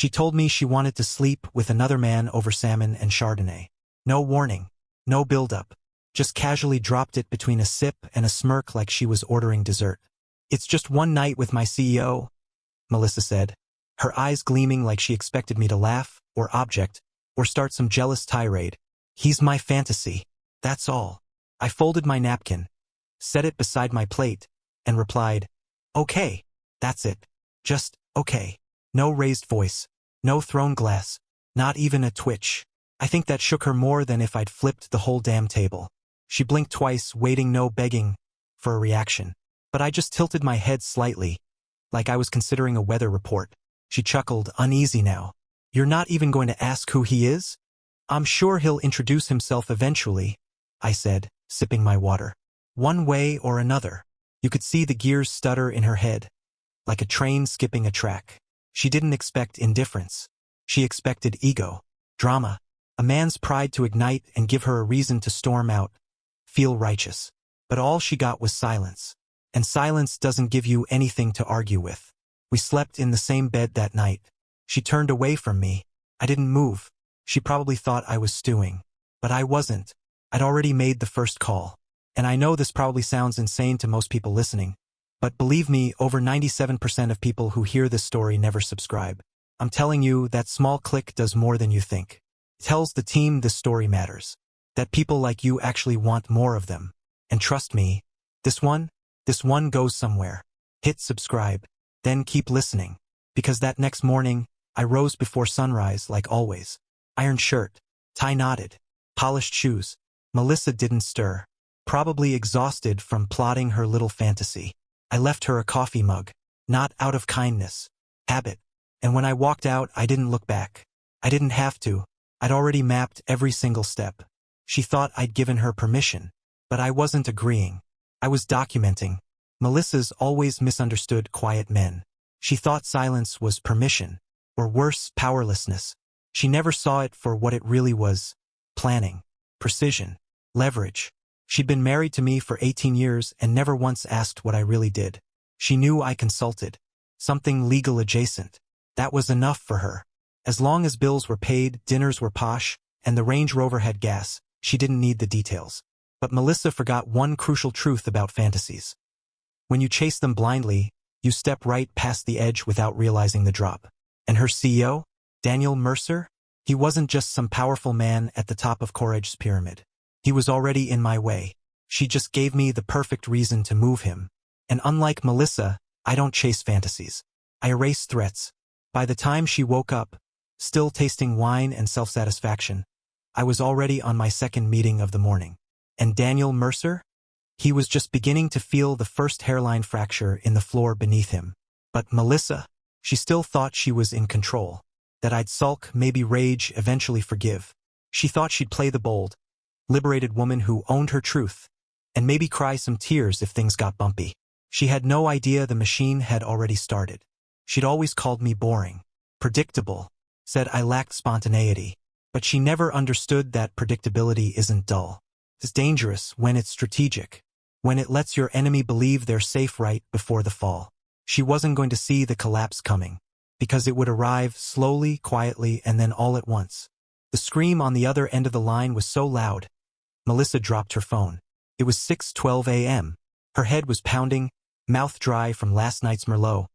She told me she wanted to sleep with another man over salmon and Chardonnay. No warning, no build-up. Just casually dropped it between a sip and a smirk like she was ordering dessert. "It's just one night with my CEO," Melissa said, her eyes gleaming like she expected me to laugh, or object, or start some jealous tirade. "He's my fantasy. That's all." I folded my napkin, set it beside my plate, and replied, "Okay, that's it. Just, okay." No raised voice, no thrown glass, not even a twitch. I think that shook her more than if I'd flipped the whole damn table. She blinked twice, waiting, no begging, for a reaction. But I just tilted my head slightly, like I was considering a weather report. She chuckled, uneasy now. "You're not even going to ask who he is?" "I'm sure he'll introduce himself eventually," I said, sipping my water. One way or another. You could see the gears stutter in her head, like a train skipping a track. She didn't expect indifference. She expected ego, drama, a man's pride to ignite and give her a reason to storm out, feel righteous. But all she got was silence. And silence doesn't give you anything to argue with. We slept in the same bed that night. She turned away from me. I didn't move. She probably thought I was stewing. But I wasn't. I'd already made the first call. And I know this probably sounds insane to most people listening, but believe me, over 97% of people who hear this story never subscribe. I'm telling you, that small click does more than you think. It tells the team this story matters. That people like you actually want more of them. And trust me, this one goes somewhere. Hit subscribe, then keep listening. Because that next morning, I rose before sunrise like always. Ironed shirt, tie knotted, polished shoes. Melissa didn't stir. Probably exhausted from plotting her little fantasy. I left her a coffee mug, not out of kindness, habit. And when I walked out, I didn't look back. I didn't have to. I'd already mapped every single step. She thought I'd given her permission, but I wasn't agreeing. I was documenting. Melissa's always misunderstood quiet men. She thought silence was permission, or worse, powerlessness. She never saw it for what it really was: planning, precision, leverage. She'd been married to me for 18 years and never once asked what I really did. She knew I consulted. Something legal adjacent. That was enough for her. As long as bills were paid, dinners were posh, and the Range Rover had gas, she didn't need the details. But Melissa forgot one crucial truth about fantasies. When you chase them blindly, you step right past the edge without realizing the drop. And her CEO, Daniel Mercer, he wasn't just some powerful man at the top of Courage's pyramid. He was already in my way. She just gave me the perfect reason to move him. And unlike Melissa, I don't chase fantasies. I erase threats. By the time she woke up, still tasting wine and self-satisfaction, I was already on my second meeting of the morning. And Daniel Mercer? He was just beginning to feel the first hairline fracture in the floor beneath him. But Melissa? She still thought she was in control. That I'd sulk, maybe rage, eventually forgive. She thought she'd play the bold, liberated woman who owned her truth, and maybe cry some tears if things got bumpy. She had no idea the machine had already started. She'd always called me boring, predictable, said I lacked spontaneity. But she never understood that predictability isn't dull. It's dangerous when it's strategic, when it lets your enemy believe they're safe right before the fall. She wasn't going to see the collapse coming, because it would arrive slowly, quietly, and then all at once. The scream on the other end of the line was so loud, Melissa dropped her phone. It was 6:12 a.m. Her head was pounding, mouth dry from last night's Merlot,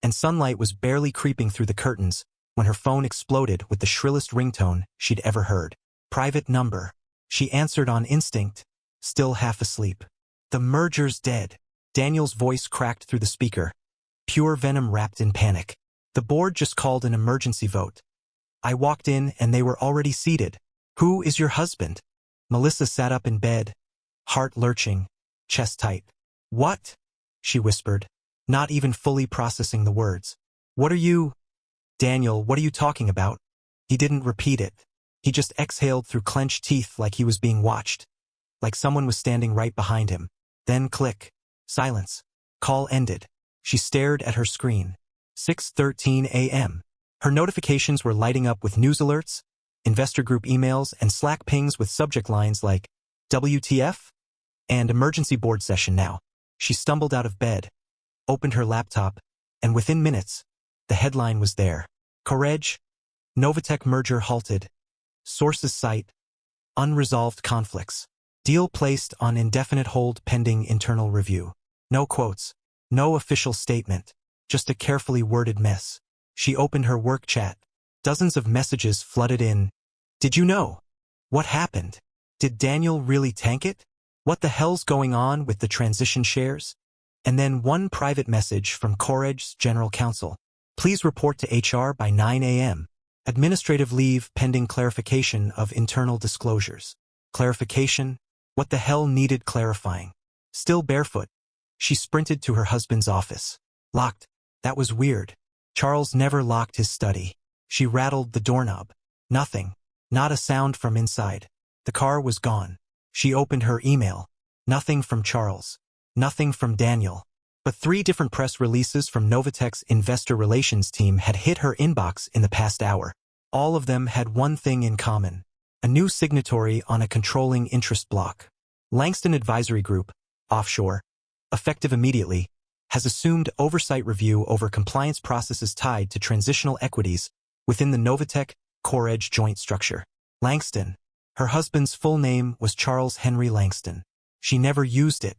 and sunlight was barely creeping through the curtains when her phone exploded with the shrillest ringtone she'd ever heard. Private number. She answered on instinct, still half asleep. "The merger's dead." Daniel's voice cracked through the speaker, pure venom wrapped in panic. "The board just called an emergency vote." I walked in and they were already seated. "Who is your husband?" Melissa sat up in bed, heart lurching, chest tight. "What?" she whispered, not even fully processing the words. "What are you—" "Daniel, what are you talking about?" He didn't repeat it. He just exhaled through clenched teeth like he was being watched, like someone was standing right behind him. Then click. Silence. Call ended. She stared at her screen. 6:13 a.m. Her notifications were lighting up with news alerts, investor group emails, and Slack pings with subject lines like WTF and emergency board session now. She stumbled out of bed, opened her laptop, and within minutes, the headline was there. Courage, Novatech merger halted. Sources cite unresolved conflicts. Deal placed on indefinite hold pending internal review. No quotes. No official statement. Just a carefully worded mess. She opened her work chat. Dozens of messages flooded in. Did you know? What happened? Did Daniel really tank it? What the hell's going on with the transition shares? And then one private message from Courage's general counsel. Please report to HR by 9 a.m. Administrative leave pending clarification of internal disclosures. Clarification? What the hell needed clarifying? Still barefoot, she sprinted to her husband's office. Locked. That was weird. Charles never locked his study. She rattled the doorknob. Nothing. Not a sound from inside. The car was gone. She opened her email. Nothing from Charles. Nothing from Daniel. But 3 different press releases from Novatech's investor relations team had hit her inbox in the past hour. All of them had one thing in common. A new signatory on a controlling interest block. Langston Advisory Group, offshore, effective immediately, has assumed oversight review over compliance processes tied to transitional equities within the Novatech Courage joint structure. Langston. Her husband's full name was Charles Henry Langston. She never used it.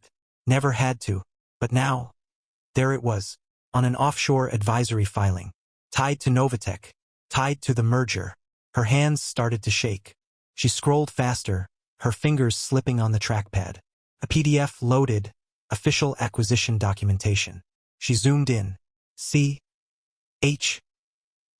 Never had to. But now, there it was, on an offshore advisory filing. Tied to Novatech. Tied to the merger. Her hands started to shake. She scrolled faster, her fingers slipping on the trackpad. A PDF loaded. Official acquisition documentation. She zoomed in. C. H.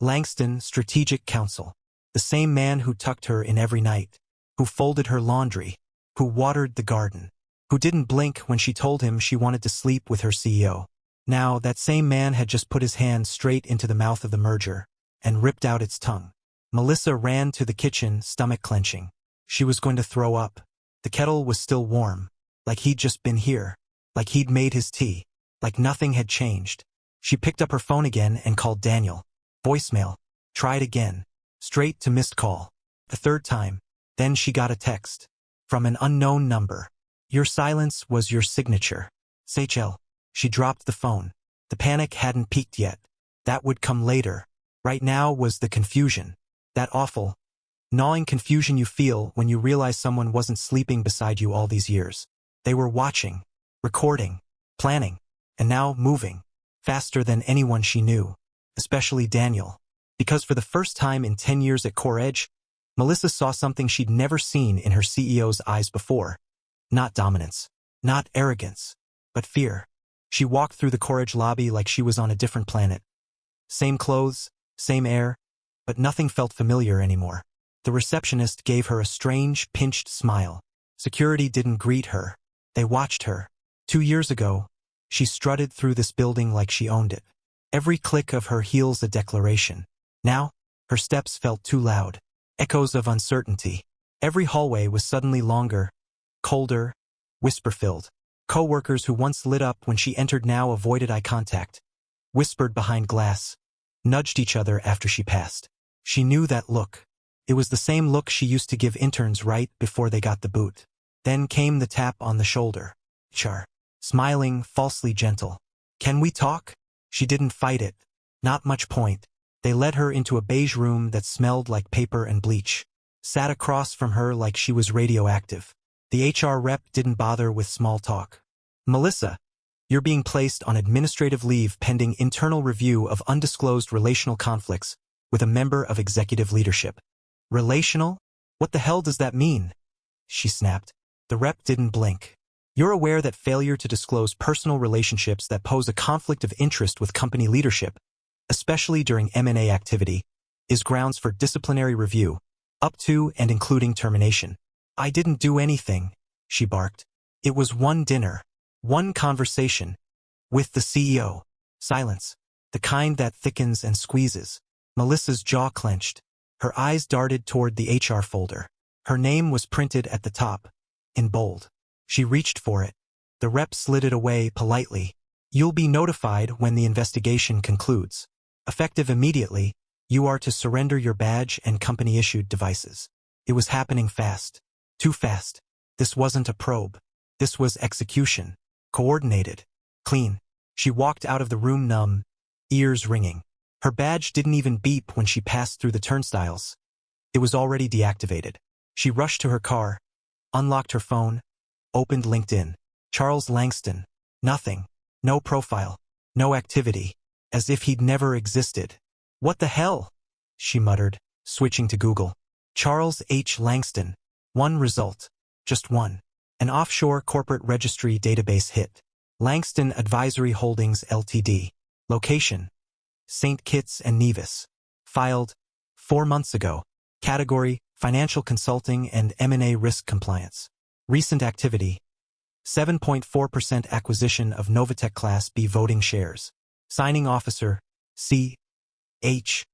Langston, Strategic Counsel. The same man who tucked her in every night. Who folded her laundry. Who watered the garden. Who didn't blink when she told him she wanted to sleep with her CEO. Now, that same man had just put his hand straight into the mouth of the merger and ripped out its tongue. Melissa ran to the kitchen, stomach clenching. She was going to throw up. The kettle was still warm. Like he'd just been here. Like he'd made his tea. Like nothing had changed. She picked up her phone again and called Daniel. Voicemail. Tried again. Straight to missed call. The 3rd time. Then she got a text. From an unknown number. Your silence was your signature. Seychelles. She dropped the phone. The panic hadn't peaked yet. That would come later. Right now was the confusion. That awful, gnawing confusion you feel when you realize someone wasn't sleeping beside you all these years. They were watching, recording, planning, and now moving, faster than anyone she knew, especially Daniel. Because for the first time in 10 years at Courage, Melissa saw something she'd never seen in her CEO's eyes before. Not dominance, not arrogance, but fear. She walked through the Courage lobby like she was on a different planet. Same clothes, same air, but nothing felt familiar anymore. The receptionist gave her a strange, pinched smile. Security didn't greet her. They watched her. 2 years ago, she strutted through this building like she owned it. Every click of her heels a declaration. Now, her steps felt too loud. Echoes of uncertainty. Every hallway was suddenly longer, colder, whisper-filled. Co-workers who once lit up when she entered now avoided eye contact. Whispered behind glass. Nudged each other after she passed. She knew that look. It was the same look she used to give interns right before they got the boot. Then came the tap on the shoulder. Char. Smiling, falsely gentle. Can we talk? She didn't fight it. Not much point. They led her into a beige room that smelled like paper and bleach. Sat across from her like she was radioactive. The HR rep didn't bother with small talk. Melissa, you're being placed on administrative leave pending internal review of undisclosed relational conflicts with a member of executive leadership. Relational? What the hell does that mean? She snapped. The rep didn't blink. You're aware that failure to disclose personal relationships that pose a conflict of interest with company leadership, especially during M&A activity, is grounds for disciplinary review, up to and including termination. I didn't do anything, she barked. It was one dinner, one conversation, with the CEO. Silence, the kind that thickens and squeezes. Melissa's jaw clenched. Her eyes darted toward the HR folder. Her name was printed at the top, in bold. She reached for it. The rep slid it away politely. You'll be notified when the investigation concludes. Effective immediately, you are to surrender your badge and company-issued devices. It was happening fast. Too fast. This wasn't a probe. This was execution. Coordinated. Clean. She walked out of the room numb, ears ringing. Her badge didn't even beep when she passed through the turnstiles. It was already deactivated. She rushed to her car, unlocked her phone, opened LinkedIn. Charles Langston. Nothing. No profile. No activity. As if he'd never existed. What the hell? She muttered, switching to Google. Charles H. Langston. One result. Just one. An offshore corporate registry database hit. Langston Advisory Holdings Ltd. Location: St. Kitts and Nevis. Filed 4 months ago. Category: Financial Consulting and M&A Risk Compliance. Recent activity: 7.4% acquisition of Novatech Class B voting shares. Signing officer: C. H.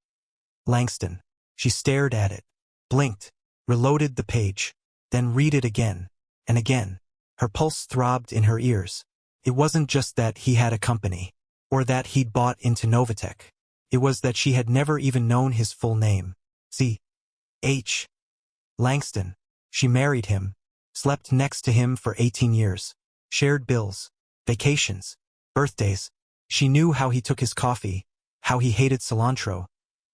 Langston. She stared at it, blinked, reloaded the page, then read it again and again. Her pulse throbbed in her ears. It wasn't just that he had a company, or that he'd bought into Novatech. It was that she had never even known his full name. C. H. Langston. She married him, slept next to him for 18 years, shared bills, vacations, birthdays. She knew how he took his coffee, how he hated cilantro,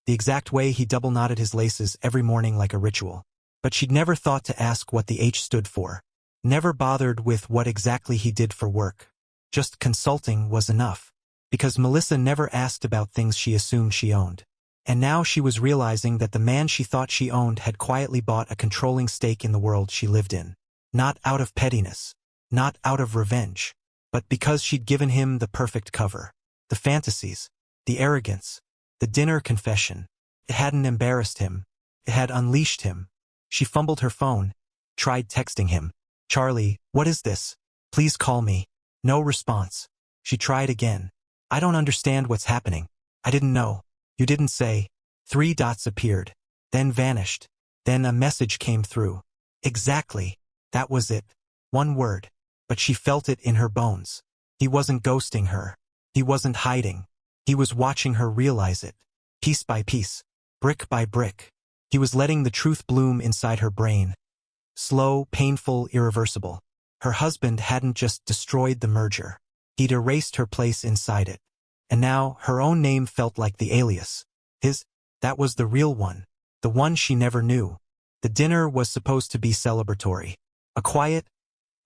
the exact way he double-knotted his laces every morning like a ritual. But she'd never thought to ask what the H stood for, never bothered with what exactly he did for work. Just consulting was enough, because Melissa never asked about things she assumed she owned. And now she was realizing that the man she thought she owned had quietly bought a controlling stake in the world she lived in. Not out of pettiness, not out of revenge, but because she'd given him the perfect cover. The fantasies, the arrogance, the dinner confession. It hadn't embarrassed him. It had unleashed him. She fumbled her phone, tried texting him. Charlie, what is this? Please call me. No response. She tried again. I don't understand what's happening. I didn't know. You didn't say. 3 dots appeared, then vanished. Then a message came through. Exactly. That was it. One word. But she felt it in her bones. He wasn't ghosting her. He wasn't hiding. He was watching her realize it. Piece by piece. Brick by brick. He was letting the truth bloom inside her brain. Slow, painful, irreversible. Her husband hadn't just destroyed the merger. He'd erased her place inside it. And now, her own name felt like the alias. His, that was the real one. The one she never knew. The dinner was supposed to be celebratory. A quiet,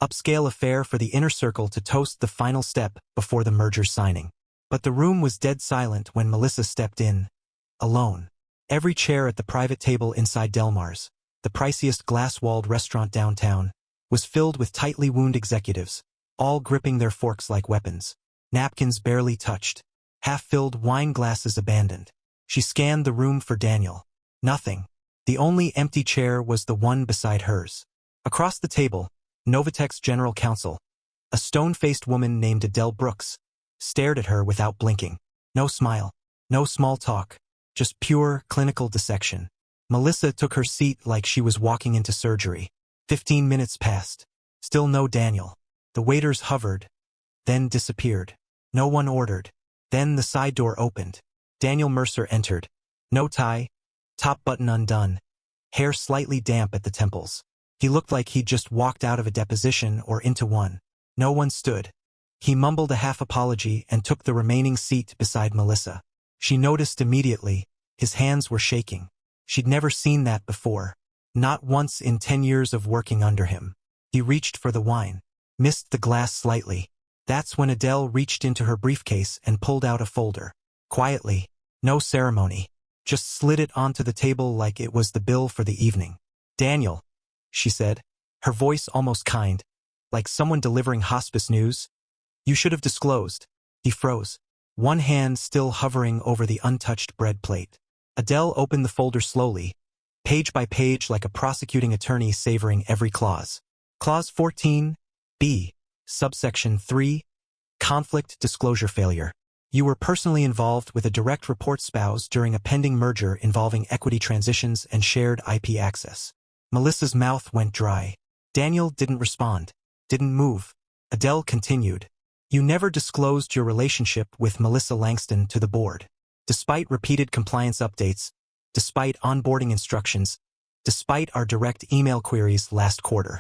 upscale affair for the inner circle to toast the final step before the merger signing. But the room was dead silent when Melissa stepped in. Alone. Every chair at the private table inside Delmar's, the priciest glass-walled restaurant downtown, was filled with tightly wound executives, all gripping their forks like weapons. Napkins barely touched. Half-filled wine glasses abandoned. She scanned the room for Daniel. Nothing. The only empty chair was the one beside hers. Across the table, Novatech's general counsel, a stone-faced woman named Adele Brooks, stared at her without blinking. No smile. No small talk. Just pure, clinical dissection. Melissa took her seat like she was walking into surgery. 15 minutes passed. Still no Daniel. The waiters hovered, then disappeared. No one ordered. Then the side door opened. Daniel Mercer entered. No tie, top button undone, hair slightly damp at the temples. He looked like he'd just walked out of a deposition or into one. No one stood. He mumbled a half apology and took the remaining seat beside Melissa. She noticed immediately, his hands were shaking. She'd never seen that before. Not once in 10 years of working under him. He reached for the wine, missed the glass slightly. That's when Adele reached into her briefcase and pulled out a folder. Quietly, no ceremony, just slid it onto the table like it was the bill for the evening. Daniel, she said, her voice almost kind, like someone delivering hospice news. You should have disclosed. He froze, one hand still hovering over the untouched bread plate. Adele opened the folder slowly, page by page like a prosecuting attorney savoring every clause. Clause 14, B, subsection 3, conflict disclosure failure. You were personally involved with a direct report spouse during a pending merger involving equity transitions and shared IP access. Melissa's mouth went dry. Daniel didn't respond, didn't move. Adele continued. You never disclosed your relationship with Melissa Langston to the board. Despite repeated compliance updates, despite onboarding instructions, despite our direct email queries last quarter.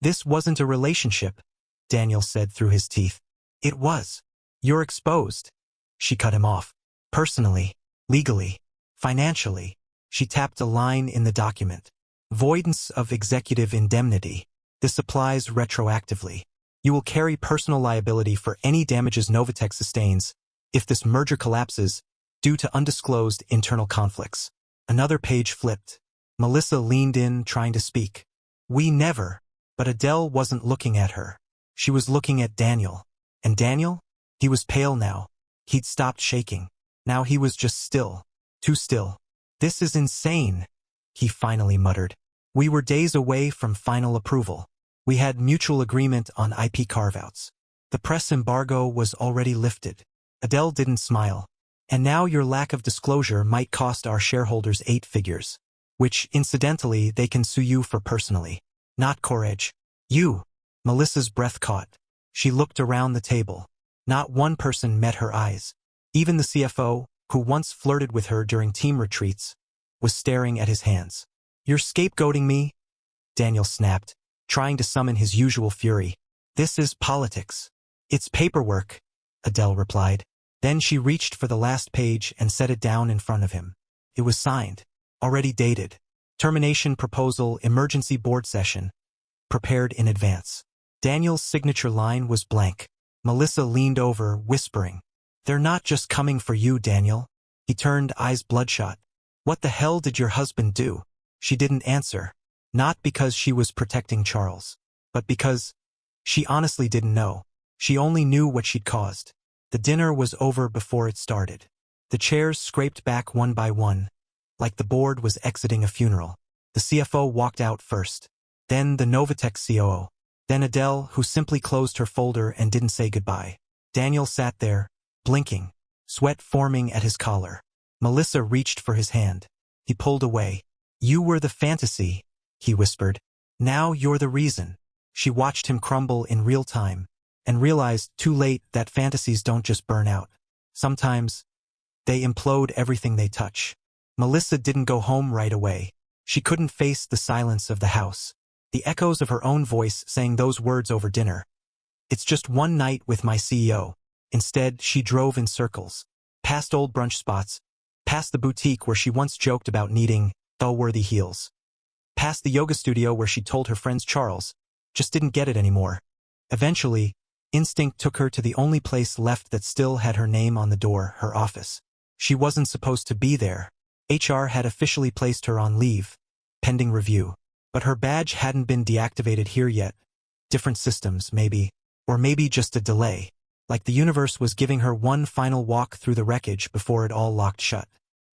This wasn't a relationship, Daniel said through his teeth. It was. You're exposed. She cut him off. Personally. Legally. Financially. She tapped a line in the document. Voidance of executive indemnity. This applies retroactively. You will carry personal liability for any damages Novatech sustains if this merger collapses due to undisclosed internal conflicts. Another page flipped. Melissa leaned in, trying to speak. We never. But Adele wasn't looking at her. She was looking at Daniel. And Daniel? He was pale now. He'd stopped shaking. Now he was just still. Too still. This is insane, he finally muttered. We were days away from final approval. We had mutual agreement on IP carve-outs. The press embargo was already lifted. Adele didn't smile. And now your lack of disclosure might cost our shareholders 8 figures. Which, incidentally, they can sue you for personally. Not Courage. You. Melissa's breath caught. She looked around the table. Not one person met her eyes. Even the CFO, who once flirted with her during team retreats, was staring at his hands. You're scapegoating me? Daniel snapped, trying to summon his usual fury. This is politics. It's paperwork, Adele replied. Then she reached for the last page and set it down in front of him. It was signed. Already dated. Termination proposal, emergency board session. Prepared in advance. Daniel's signature line was blank. Melissa leaned over, whispering. They're not just coming for you, Daniel. He turned, eyes bloodshot. What the hell did your husband do? She didn't answer. Not because she was protecting Charles, but because she honestly didn't know. She only knew what she'd caused. The dinner was over before it started. The chairs scraped back one by one, like the board was exiting a funeral. The CFO walked out first. Then the Novatech COO. Then Adele, who simply closed her folder and didn't say goodbye. Daniel sat there, blinking, sweat forming at his collar. Melissa reached for his hand. He pulled away. You were the fantasy, he whispered. Now you're the reason. She watched him crumble in real time, and realized too late that fantasies don't just burn out. Sometimes, they implode everything they touch. Melissa didn't go home right away. She couldn't face the silence of the house. The echoes of her own voice saying those words over dinner. It's just one night with my CEO. Instead, she drove in circles. Past old brunch spots. Past the boutique where she once joked about needing thaw-worthy heels. Past the yoga studio where she told her friends Charles just didn't get it anymore. Eventually, instinct took her to the only place left that still had her name on the door, her office. She wasn't supposed to be there. HR had officially placed her on leave, pending review. But her badge hadn't been deactivated here yet. Different systems, maybe. Or maybe just a delay. Like the universe was giving her one final walk through the wreckage before it all locked shut.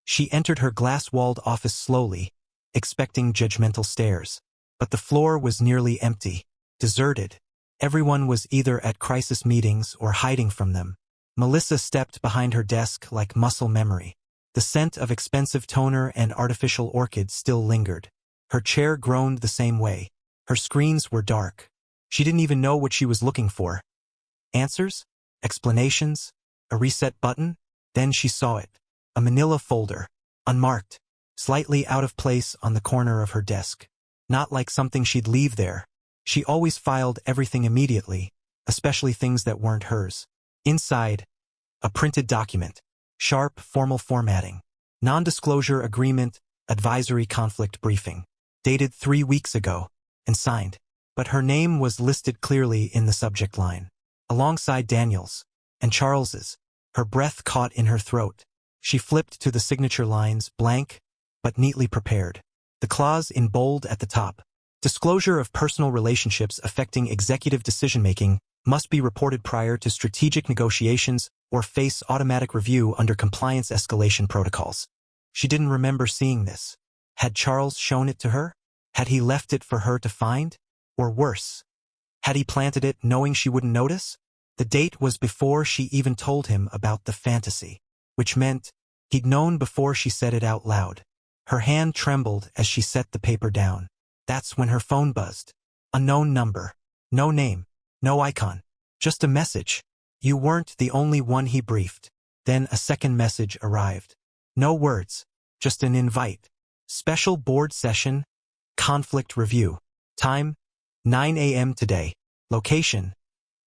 She entered her glass-walled office slowly, expecting judgmental stares. But the floor was nearly empty. Deserted. Everyone was either at crisis meetings or hiding from them. Melissa stepped behind her desk like muscle memory. The scent of expensive toner and artificial orchids still lingered. Her chair groaned the same way. Her screens were dark. She didn't even know what she was looking for. Answers? Explanations? A reset button? Then she saw it. A manila folder. Unmarked. Slightly out of place on the corner of her desk. Not like something she'd leave there. She always filed everything immediately, especially things that weren't hers. Inside, a printed document. Sharp, formal formatting. Non-disclosure agreement, advisory conflict briefing. Dated 3 weeks ago, and signed. But her name was listed clearly in the subject line. Alongside Daniel's, and Charles's. Her breath caught in her throat. She flipped to the signature lines, blank, but neatly prepared. The clause in bold at the top. Disclosure of personal relationships affecting executive decision-making must be reported prior to strategic negotiations or face automatic review under compliance escalation protocols. She didn't remember seeing this. Had Charles shown it to her? Had he left it for her to find? Or worse, had he planted it knowing she wouldn't notice? The date was before she even told him about the fantasy, which meant he'd known before she said it out loud. Her hand trembled as she set the paper down. That's when her phone buzzed. Unknown number. No name. No icon. Just a message. You weren't the only one, he briefed. Then a second message arrived. No words. Just an invite. Special board session. Conflict review. Time, 9 a.m. today. Location,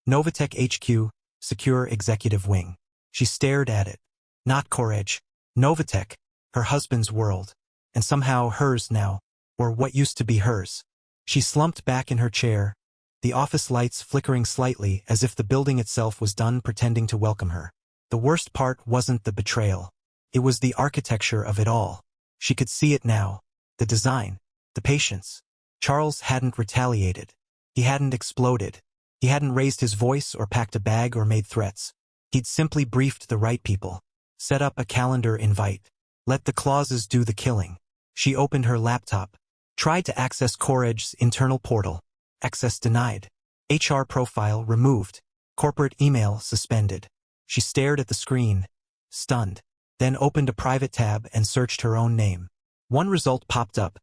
Novatech HQ, Secure Executive Wing. She stared at it. Not Courage. Novatek, her husband's world, and somehow hers now, or what used to be hers. She slumped back in her chair, the office lights flickering slightly as if the building itself was done pretending to welcome her. The worst part wasn't the betrayal. It was the architecture of it all. She could see it now. The design. The patience. Charles hadn't retaliated. He hadn't exploded. He hadn't raised his voice or packed a bag or made threats. He'd simply briefed the right people. Set up a calendar invite. Let the clauses do the killing. She opened her laptop. Tried to access CoreEdge's internal portal. Access denied. HR profile removed. Corporate email suspended. She stared at the screen, stunned, then opened a private tab and searched her own name. One result popped up.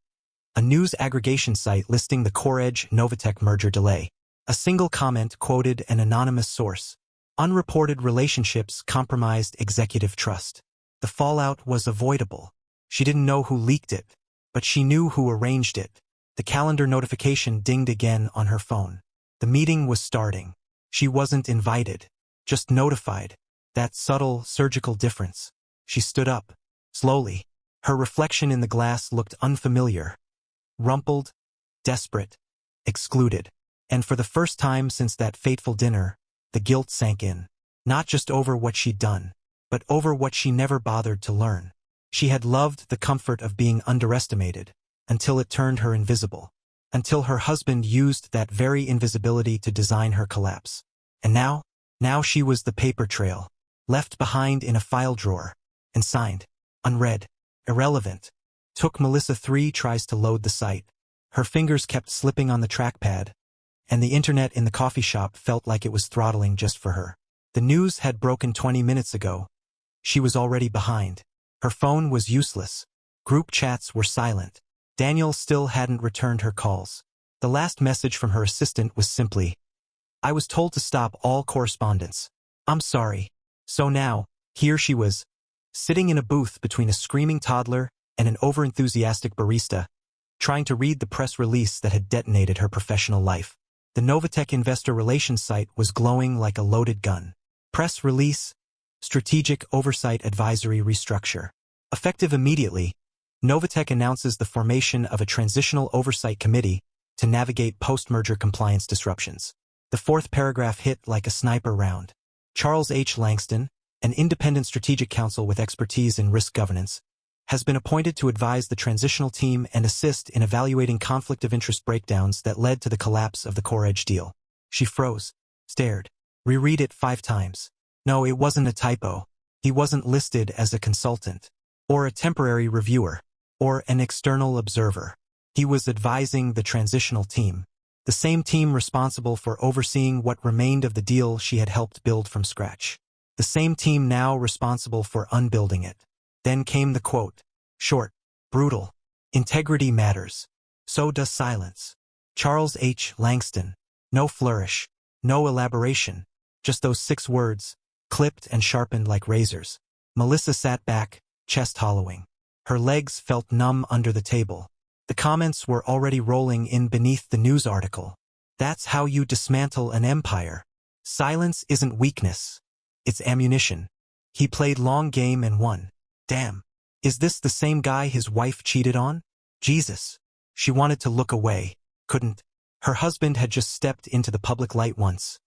A news aggregation site listing the CoreEdge-Novatek merger delay. A single comment quoted an anonymous source. Unreported relationships compromised executive trust. The fallout was avoidable. She didn't know who leaked it, but she knew who arranged it. The calendar notification dinged again on her phone. The meeting was starting. She wasn't invited, just notified. That subtle, surgical difference. She stood up, slowly. Her reflection in the glass looked unfamiliar. Rumpled, desperate, excluded. And for the first time since that fateful dinner, the guilt sank in. Not just over what she'd done, but over what she never bothered to learn. She had loved the comfort of being underestimated, until it turned her invisible. Until her husband used that very invisibility to design her collapse. And now she was the paper trail, left behind in a file drawer, and signed, unread, irrelevant. Took Melissa 3 tries to load the site. Her fingers kept slipping on the trackpad, and the internet in the coffee shop felt like it was throttling just for her. The news had broken 20 minutes ago. She was already behind. Her phone was useless. Group chats were silent. Daniel still hadn't returned her calls. The last message from her assistant was simply, "I was told to stop all correspondence. I'm sorry." So now, here she was, sitting in a booth between a screaming toddler and an overenthusiastic barista, trying to read the press release that had detonated her professional life. The Novatek investor relations site was glowing like a loaded gun. Press release, strategic oversight advisory restructure. Effective immediately, Novatek announces the formation of a transitional oversight committee to navigate post-merger compliance disruptions. The fourth paragraph hit like a sniper round. Charles H. Langston, an independent strategic counsel with expertise in risk governance, has been appointed to advise the transitional team and assist in evaluating conflict of interest breakdowns that led to the collapse of the CoreEdge deal. She froze, stared, reread it 5 times. No, it wasn't a typo. He wasn't listed as a consultant, or a temporary reviewer, or an external observer. He was advising the transitional team, the same team responsible for overseeing what remained of the deal she had helped build from scratch. The same team now responsible for unbuilding it. Then came the quote. Short, brutal. Integrity matters. So does silence. Charles H. Langston. No flourish. No elaboration. Just those 6 words, clipped and sharpened like razors. Melissa sat back, chest hollowing. Her legs felt numb under the table. The comments were already rolling in beneath the news article. That's how you dismantle an empire. Silence isn't weakness. It's ammunition. He played long game and won. Damn. Is this the same guy his wife cheated on? Jesus. She wanted to look away, couldn't. Her husband had just stepped into the public light once.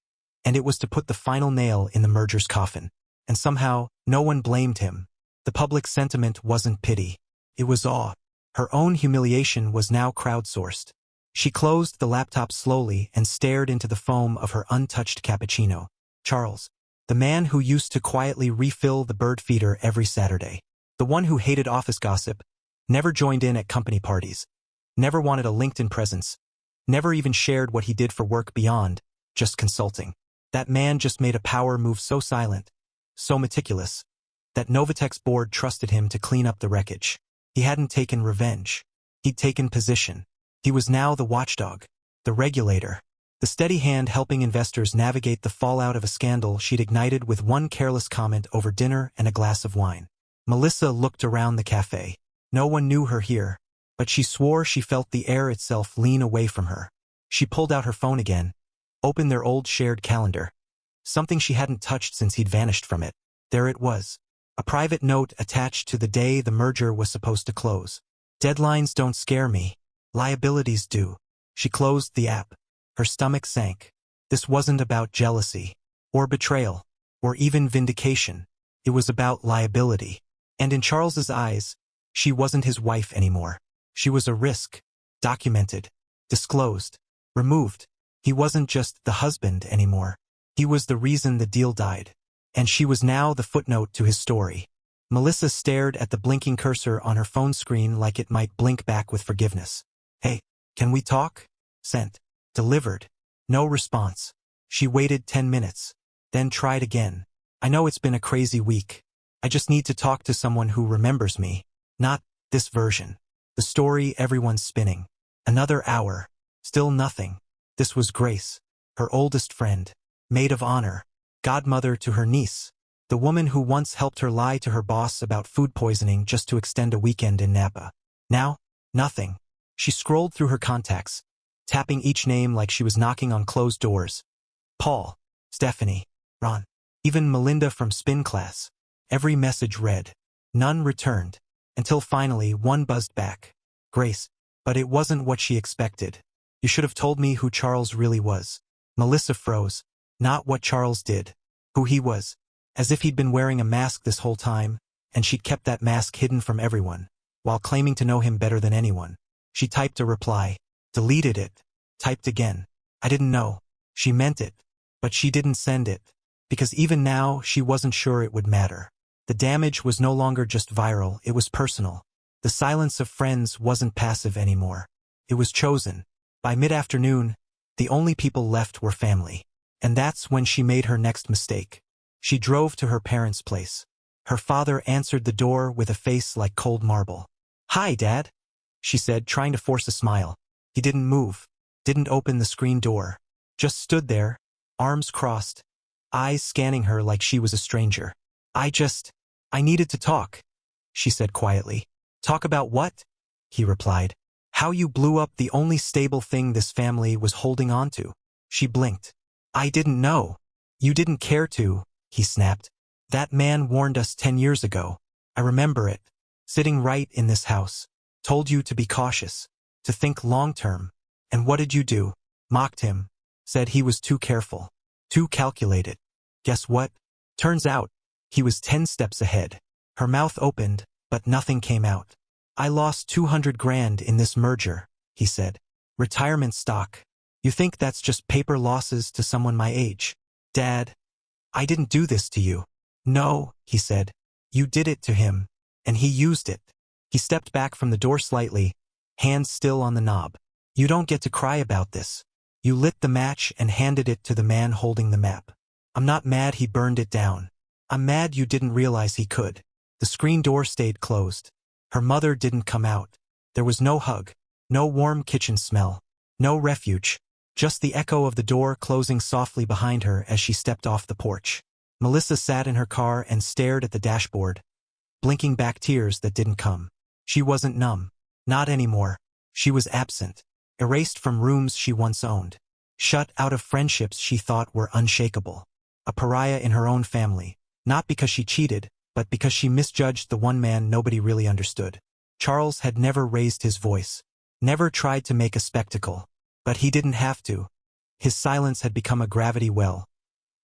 And it was to put the final nail in the merger's coffin. And somehow, no one blamed him. The public sentiment wasn't pity. It was awe. Her own humiliation was now crowdsourced. She closed the laptop slowly and stared into the foam of her untouched cappuccino. Charles. The man who used to quietly refill the bird feeder every Saturday. The one who hated office gossip, never joined in at company parties, never wanted a LinkedIn presence, never even shared what he did for work beyond just consulting. That man just made a power move so silent, so meticulous, that Novatek's board trusted him to clean up the wreckage. He hadn't taken revenge. He'd taken position. He was now the watchdog, the regulator, the steady hand helping investors navigate the fallout of a scandal she'd ignited with one careless comment over dinner and a glass of wine. Melissa looked around the cafe. No one knew her here, but she swore she felt the air itself lean away from her. She pulled out her phone again, opened their old shared calendar. Something she hadn't touched since he'd vanished from it. There it was. A private note attached to the day the merger was supposed to close. Deadlines don't scare me. Liabilities do. She closed the app. Her stomach sank. This wasn't about jealousy, or betrayal, or even vindication. It was about liability. And in Charles's eyes, she wasn't his wife anymore. She was a risk. Documented. Disclosed. Removed. He wasn't just the husband anymore. He was the reason the deal died. And she was now the footnote to his story. Melissa stared at the blinking cursor on her phone screen like it might blink back with forgiveness. Hey, can we talk? Sent. Delivered. No response. She waited 10 minutes. Then tried again. I know it's been a crazy week. I just need to talk to someone who remembers me. Not this version. The story everyone's spinning. Another hour. Still nothing. This was Grace. Her oldest friend. Maid of honor. Godmother to her niece. The woman who once helped her lie to her boss about food poisoning just to extend a weekend in Napa. Now, nothing. She scrolled through her contacts, tapping each name like she was knocking on closed doors. Paul, Stephanie, Ron, even Melinda from spin class. Every message read. None returned, until finally one buzzed back. Grace. But it wasn't what she expected. You should have told me who Charles really was. Melissa froze. Not what Charles did. Who he was. As if he'd been wearing a mask this whole time, and she'd kept that mask hidden from everyone, while claiming to know him better than anyone. She typed a reply. Deleted it. Typed again. I didn't know. She meant it. But she didn't send it. Because even now, she wasn't sure it would matter. The damage was no longer just viral, it was personal. The silence of friends wasn't passive anymore. It was chosen. By mid-afternoon, the only people left were family. And that's when she made her next mistake. She drove to her parents' place. Her father answered the door with a face like cold marble. Hi, Dad, she said, trying to force a smile. He didn't move, didn't open the screen door. Just stood there, arms crossed, eyes scanning her like she was a stranger. I needed to talk, she said quietly. Talk about what? He replied. How you blew up the only stable thing this family was holding on to. She blinked. I didn't know. You didn't care to, he snapped. That man warned us 10 years ago. I remember it. Sitting right in this house. Told you to be cautious. To think long-term. And what did you do? Mocked him. Said he was too careful. Too calculated. Guess what? Turns out, he was 10 steps ahead. Her mouth opened, but nothing came out. I lost 200 grand in this merger, he said. Retirement stock. You think that's just paper losses to someone my age? Dad, I didn't do this to you. No, he said. You did it to him, and he used it. He stepped back from the door slightly, hands still on the knob. You don't get to cry about this. You lit the match and handed it to the man holding the map. I'm not mad he burned it down. I'm mad you didn't realize he could. The screen door stayed closed. Her mother didn't come out. There was no hug, no warm kitchen smell, no refuge. Just the echo of the door closing softly behind her as she stepped off the porch. Melissa sat in her car and stared at the dashboard, blinking back tears that didn't come. She wasn't numb. Not anymore. She was absent. Erased from rooms she once owned. Shut out of friendships she thought were unshakable. A pariah in her own family. Not because she cheated, but because she misjudged the one man nobody really understood. Charles had never raised his voice. Never tried to make a spectacle. But he didn't have to. His silence had become a gravity well,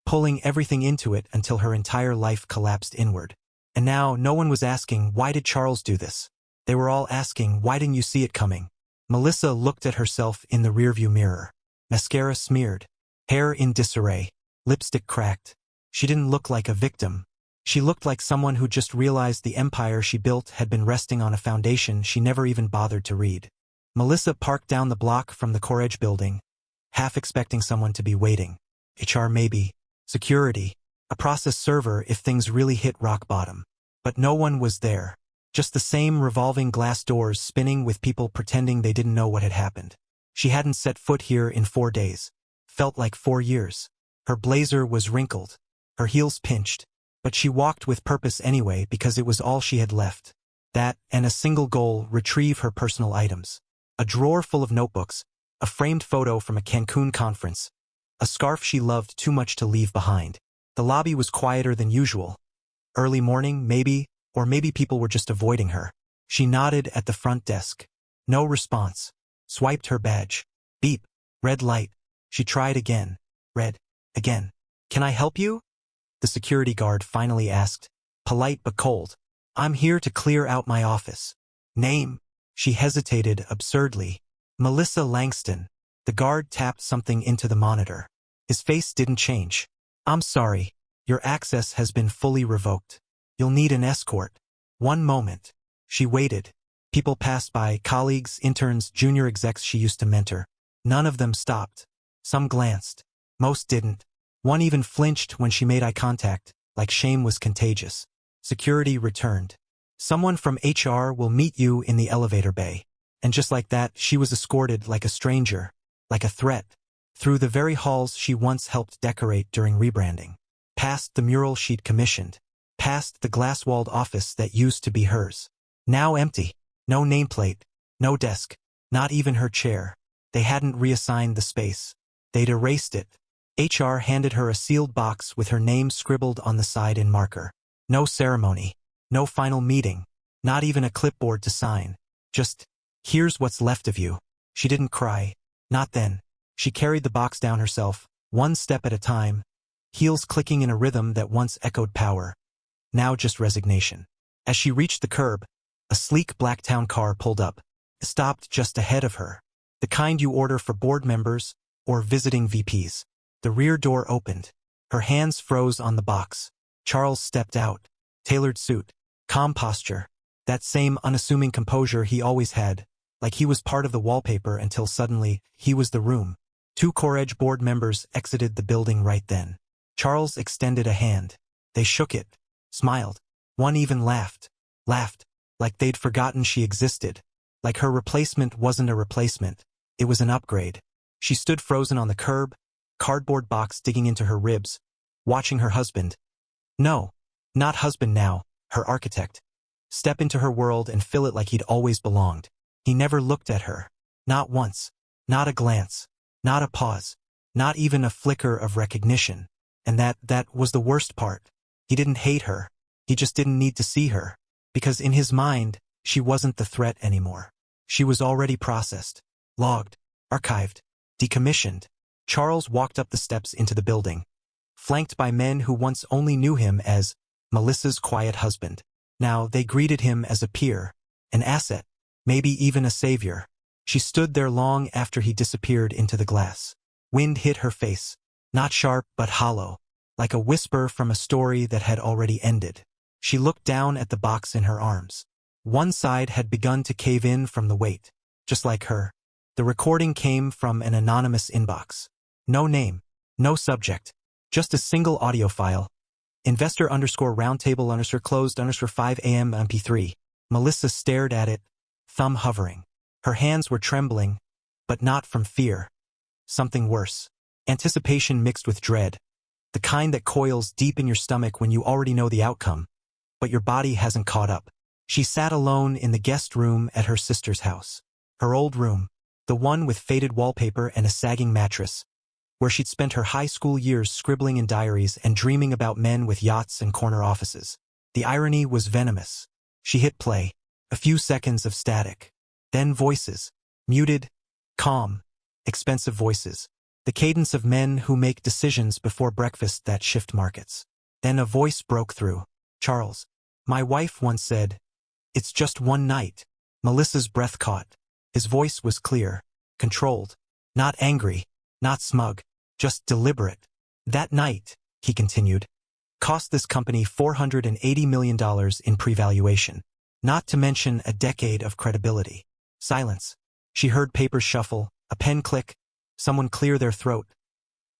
pulling everything into it until her entire life collapsed inward. And now no one was asking, why did Charles do this? They were all asking, why didn't you see it coming? Melissa looked at herself in the rearview mirror. Mascara smeared, hair in disarray, lipstick cracked. She didn't look like a victim. She looked like someone who just realized the empire she built had been resting on a foundation she never even bothered to read. Melissa parked down the block from the Coredge building, half expecting someone to be waiting. HR maybe. Security. A process server if things really hit rock bottom. But no one was there. Just the same revolving glass doors spinning with people pretending they didn't know what had happened. She hadn't set foot here in 4 days. Felt like 4 years. Her blazer was wrinkled. Her heels pinched. But she walked with purpose anyway because it was all she had left. That, and a single goal, retrieve her personal items. A drawer full of notebooks, a framed photo from a Cancun conference, a scarf she loved too much to leave behind. The lobby was quieter than usual. Early morning, maybe, or maybe people were just avoiding her. She nodded at the front desk. No response. Swiped her badge. Beep. Red light. She tried again. Red. Again. Can I help you? The security guard finally asked. Polite but cold. I'm here to clear out my office. Name? She hesitated absurdly. Melissa Langston. The guard tapped something into the monitor. His face didn't change. I'm sorry. Your access has been fully revoked. You'll need an escort. One moment. She waited. People passed by, colleagues, interns, junior execs she used to mentor. None of them stopped. Some glanced. Most didn't. One even flinched when she made eye contact, like shame was contagious. Security returned. Someone from HR will meet you in the elevator bay. And just like that, she was escorted like a stranger, like a threat, through the very halls she once helped decorate during rebranding. Past the mural she'd commissioned. Past the glass-walled office that used to be hers. Now empty. No nameplate. No desk. Not even her chair. They hadn't reassigned the space. They'd erased it. HR handed her a sealed box with her name scribbled on the side in marker. No ceremony. No final meeting. Not even a clipboard to sign. Just, here's what's left of you. She didn't cry. Not then. She carried the box down herself, one step at a time, heels clicking in a rhythm that once echoed power. Now just resignation. As she reached the curb, a sleek Blacktown car pulled up, stopped just ahead of her. The kind you order for board members or visiting VPs. The rear door opened. Her hands froze on the box. Charles stepped out. Tailored suit. Calm posture. That same unassuming composure he always had, like he was part of the wallpaper until suddenly, he was the room. 2 CoreEdge board members exited the building right then. Charles extended a hand. They shook it. Smiled. One even laughed. Laughed. Like they'd forgotten she existed. Like her replacement wasn't a replacement. It was an upgrade. She stood frozen on the curb, cardboard box digging into her ribs, watching her husband. No. Not husband now, her architect. Step into her world and fill it like he'd always belonged. He never looked at her. Not once. Not a glance. Not a pause. Not even a flicker of recognition. And that was the worst part. He didn't hate her. He just didn't need to see her. Because in his mind, she wasn't the threat anymore. She was already processed, logged, archived, decommissioned. Charles walked up the steps into the building, flanked by men who once only knew him as Melissa's quiet husband. Now they greeted him as a peer, an asset, maybe even a savior. She stood there long after he disappeared into the glass. Wind hit her face, not sharp but hollow, like a whisper from a story that had already ended. She looked down at the box in her arms. One side had begun to cave in from the weight, just like her. The recording came from an anonymous inbox. No name, no subject, just a single audio file. Investor_roundtable_closed_5 AM MP3. Melissa stared at it, thumb hovering. Her hands were trembling, but not from fear. Something worse. Anticipation mixed with dread. The kind that coils deep in your stomach when you already know the outcome, but your body hasn't caught up. She sat alone in the guest room at her sister's house. Her old room, the one with faded wallpaper and a sagging mattress, where she'd spent her high school years scribbling in diaries and dreaming about men with yachts and corner offices. The irony was venomous. She hit play. A few seconds of static. Then voices. Muted, calm, expensive voices. The cadence of men who make decisions before breakfast that shift markets. Then a voice broke through. Charles. My wife once said, "It's just one night." Melissa's breath caught. His voice was clear, controlled, not angry, not smug, just deliberate. That night, he continued, cost this company $480 million in pre-valuation, not to mention a decade of credibility. Silence. She heard papers shuffle, a pen click, someone clear their throat.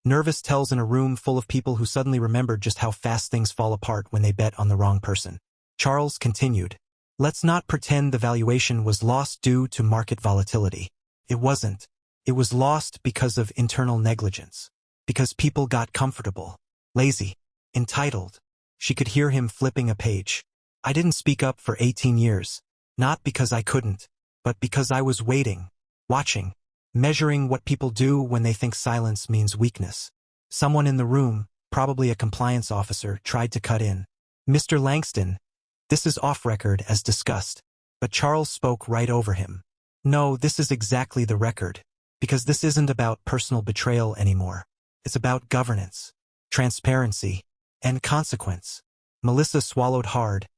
Nervous tells in a room full of people who suddenly remembered just how fast things fall apart when they bet on the wrong person. Charles continued, let's not pretend the valuation was lost due to market volatility. It wasn't. It was lost because of internal negligence. Because people got comfortable. Lazy. Entitled. She could hear him flipping a page. I didn't speak up for 18 years. Not because I couldn't, but because I was waiting, watching, measuring what people do when they think silence means weakness. Someone in the room, probably a compliance officer, tried to cut in. Mr. Langston, this is off record as discussed. But Charles spoke right over him. No, this is exactly the record. Because this isn't about personal betrayal anymore. It's about governance, transparency, and consequence. Melissa swallowed hard,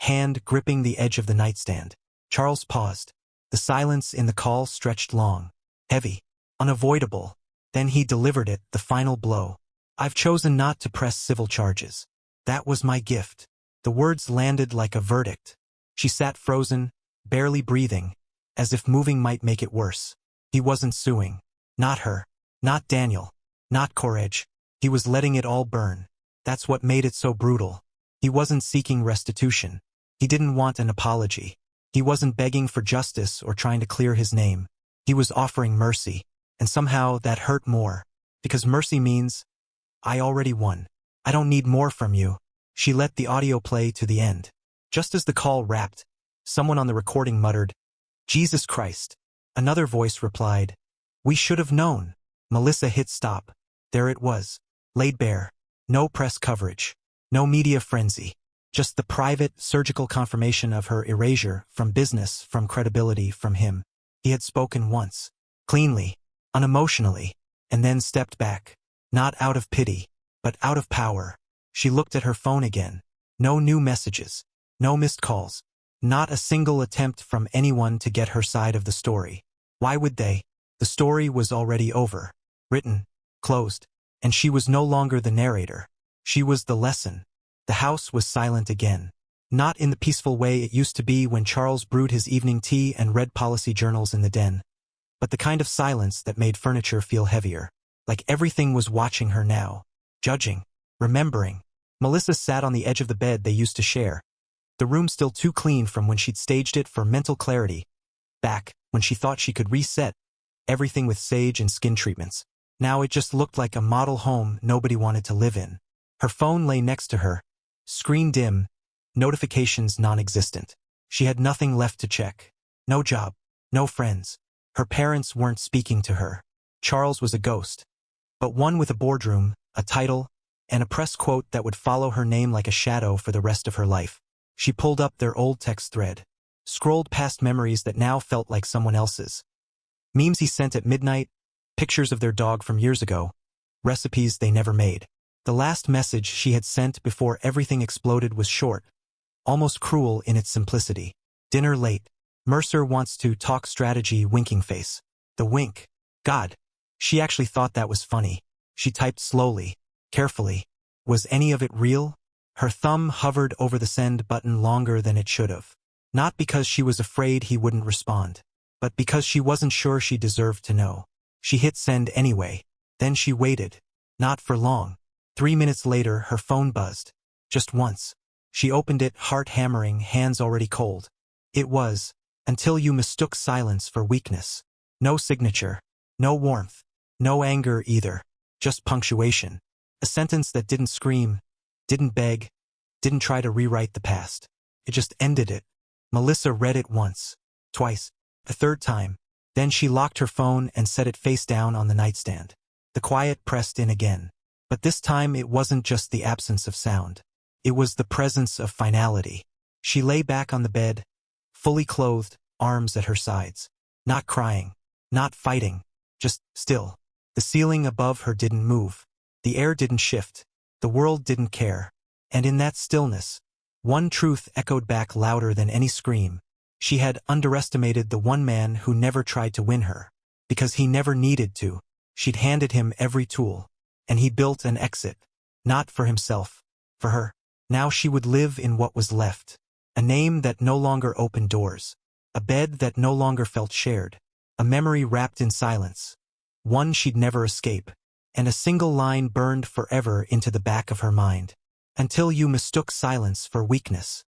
hand gripping the edge of the nightstand. Charles paused. The silence in the call stretched long, heavy, unavoidable. Then he delivered it, the final blow. I've chosen not to press civil charges. That was my gift. The words landed like a verdict. She sat frozen, barely breathing, as if moving might make it worse. He wasn't suing. Not her. Not Daniel. Not Courage. He was letting it all burn. That's what made it so brutal. He wasn't seeking restitution. He didn't want an apology. He wasn't begging for justice or trying to clear his name. He was offering mercy. And somehow that hurt more. Because mercy means, I already won. I don't need more from you. She let the audio play to the end. Just as the call wrapped, someone on the recording muttered, Jesus Christ. Another voice replied, we should have known. Melissa hit stop. There it was, laid bare. No press coverage. No media frenzy. Just the private, surgical confirmation of her erasure from business, from credibility, from him. He had spoken once, cleanly, unemotionally, and then stepped back. Not out of pity, but out of power. She looked at her phone again. No new messages. No missed calls. Not a single attempt from anyone to get her side of the story. Why would they? The story was already over. Written. Closed. And she was no longer the narrator. She was the lesson. The house was silent again. Not in the peaceful way it used to be when Charles brewed his evening tea and read policy journals in the den. But the kind of silence that made furniture feel heavier. Like everything was watching her now. Judging. Remembering. Melissa sat on the edge of the bed they used to share. The room still too clean from when she'd staged it for mental clarity. Back, when she thought she could reset everything with sage and skin treatments. Now it just looked like a model home nobody wanted to live in. Her phone lay next to her. Screen dim. Notifications non-existent. She had nothing left to check. No job. No friends. Her parents weren't speaking to her. Charles was a ghost. But one with a boardroom, a title, and a press quote that would follow her name like a shadow for the rest of her life. She pulled up their old text thread. Scrolled past memories that now felt like someone else's. Memes he sent at midnight, pictures of their dog from years ago, recipes they never made. The last message she had sent before everything exploded was short, almost cruel in its simplicity. Dinner late. Mercer wants to talk strategy, winking face. The wink. God. She actually thought that was funny. She typed slowly, carefully. Was any of it real? Her thumb hovered over the send button longer than it should have. Not because she was afraid he wouldn't respond, but because she wasn't sure she deserved to know. She hit send anyway. Then she waited. Not for long. 3 minutes later, her phone buzzed. Just once. She opened it, heart hammering, hands already cold. It was, until you mistook silence for weakness. No signature. No warmth. No anger either. Just punctuation. A sentence that didn't scream, didn't beg, didn't try to rewrite the past. It just ended it. Melissa read it once, twice, a third time. Then she locked her phone and set it face down on the nightstand. The quiet pressed in again. But this time it wasn't just the absence of sound. It was the presence of finality. She lay back on the bed, fully clothed, arms at her sides. Not crying. Not fighting. Just still. The ceiling above her didn't move. The air didn't shift. The world didn't care. And in that stillness, one truth echoed back louder than any scream. She had underestimated the one man who never tried to win her. Because he never needed to. She'd handed him every tool. And he built an exit. Not for himself. For her. Now she would live in what was left. A name that no longer opened doors. A bed that no longer felt shared. A memory wrapped in silence. One she'd never escape. And a single line burned forever into the back of her mind. Until you mistook silence for weakness.